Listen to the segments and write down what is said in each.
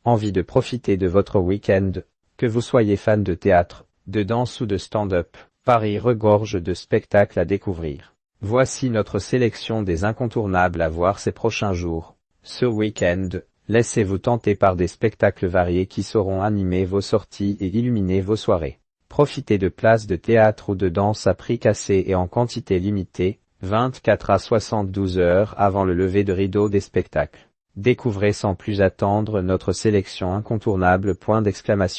envie de profiter de votre week-end, que vous soyez fan de théâtre, de danse ou de stand-up, Paris regorge de spectacles à découvrir. Voici notre sélection des incontournables à voir ces prochains jours. Ce week-end, laissez-vous tenter par des spectacles variés qui sauront animer vos sorties et illuminer vos soirées. Profitez de places de théâtre ou de danse à prix cassé et en quantité limitée, 24 à 72 heures avant le lever de rideau des spectacles. Découvrez sans plus attendre notre sélection incontournable !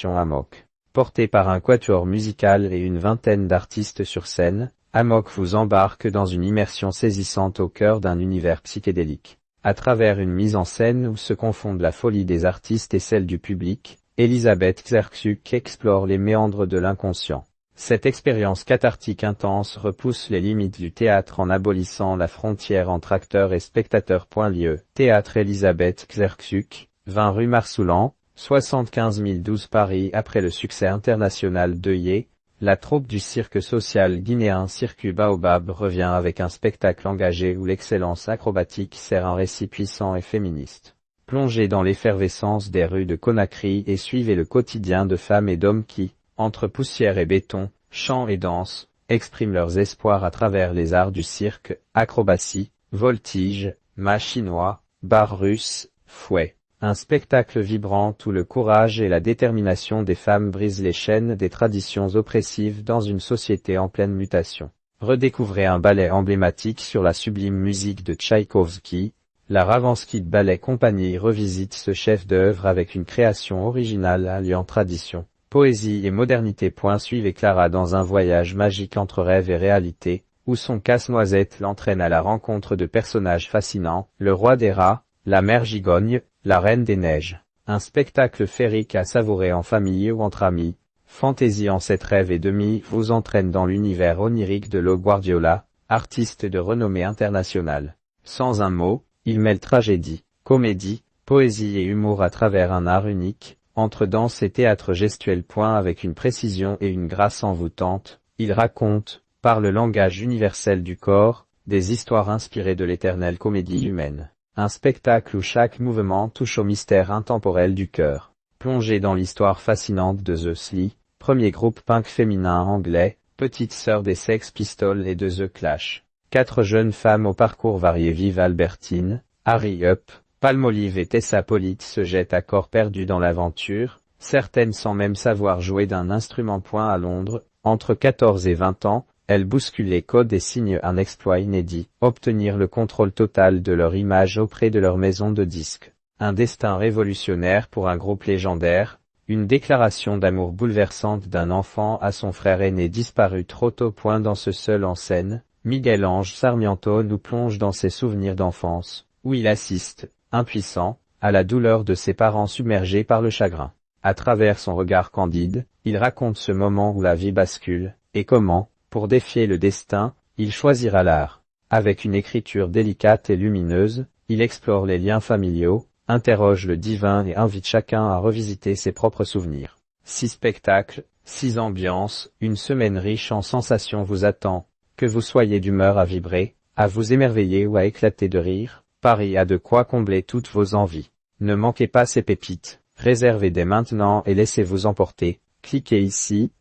Amok. Porté par un quatuor musical et une vingtaine d'artistes sur scène, Amok vous embarque dans une immersion saisissante au cœur d'un univers psychédélique. À travers une mise en scène où se confondent la folie des artistes et celle du public, Elisabeth Xerxuk explore les méandres de l'inconscient. Cette expérience cathartique intense repousse les limites du théâtre en abolissant la frontière entre acteurs et spectateurs. Lieu, Théâtre Elisabeth Xerxuk, 20 rue Marsoulan, 75 012 Paris. Après le succès international de Yé, la troupe du cirque social guinéen Cirque Baobab revient avec un spectacle engagé où l'excellence acrobatique sert un récit puissant et féministe. Plongez dans l'effervescence des rues de Conakry et suivez le quotidien de femmes et d'hommes qui, entre poussière et béton, chant et danse, expriment leurs espoirs à travers les arts du cirque, acrobatie, voltige, mât chinois, barre russe, fouet. Un spectacle vibrant où le courage et la détermination des femmes brisent les chaînes des traditions oppressives dans une société en pleine mutation. Redécouvrez un ballet emblématique sur la sublime musique de Tchaïkovski. La Ravansky Ballet Compagnie revisite ce chef-d'œuvre avec une création originale alliant tradition, poésie et modernité. Suivez Clara dans un voyage magique entre rêve et réalité, où son casse-noisette l'entraîne à la rencontre de personnages fascinants, le roi des rats, la mère gigogne, la reine des neiges. Un spectacle féerique à savourer en famille ou entre amis. Fantaisie en 7 rêves et demi vous entraîne dans l'univers onirique de Lo Guardiola, artiste de renommée internationale. Sans un mot, il mêle tragédie, comédie, poésie et humour à travers un art unique, entre danse et théâtre gestuel. Avec une précision et une grâce envoûtantes, il raconte, par le langage universel du corps, des histoires inspirées de l'éternelle comédie humaine. Un spectacle où chaque mouvement touche au mystère intemporel du cœur. Plongez dans l'histoire fascinante de The Sly, premier groupe punk féminin anglais, petite sœur des Sex Pistols et de The Clash. 4 jeunes femmes au parcours varié vivent Albertine, Harry Up, Palmolive et Tessa Pollitt se jettent à corps perdu dans l'aventure, certaines sans même savoir jouer d'un instrument. À Londres, entre 14 et 20 ans, elles bousculent les codes et signent un exploit inédit, obtenir le contrôle total de leur image auprès de leur maison de disques. Un destin révolutionnaire pour un groupe légendaire, une déclaration d'amour bouleversante d'un enfant à son frère aîné disparu trop tôt. Dans ce seul en scène, Miguel Ange Sarmiento nous plonge dans ses souvenirs d'enfance, où il assiste, impuissant, à la douleur de ses parents submergés par le chagrin. À travers son regard candide, il raconte ce moment où la vie bascule, et comment, pour défier le destin, il choisira l'art. Avec une écriture délicate et lumineuse, il explore les liens familiaux, interroge le divin et invite chacun à revisiter ses propres souvenirs. 6 spectacles, 6 ambiances, une semaine riche en sensations vous attend. Que vous soyez d'humeur à vibrer, à vous émerveiller ou à éclater de rire, Paris a de quoi combler toutes vos envies. Ne manquez pas ces pépites, réservez dès maintenant et laissez-vous emporter. Cliquez ici,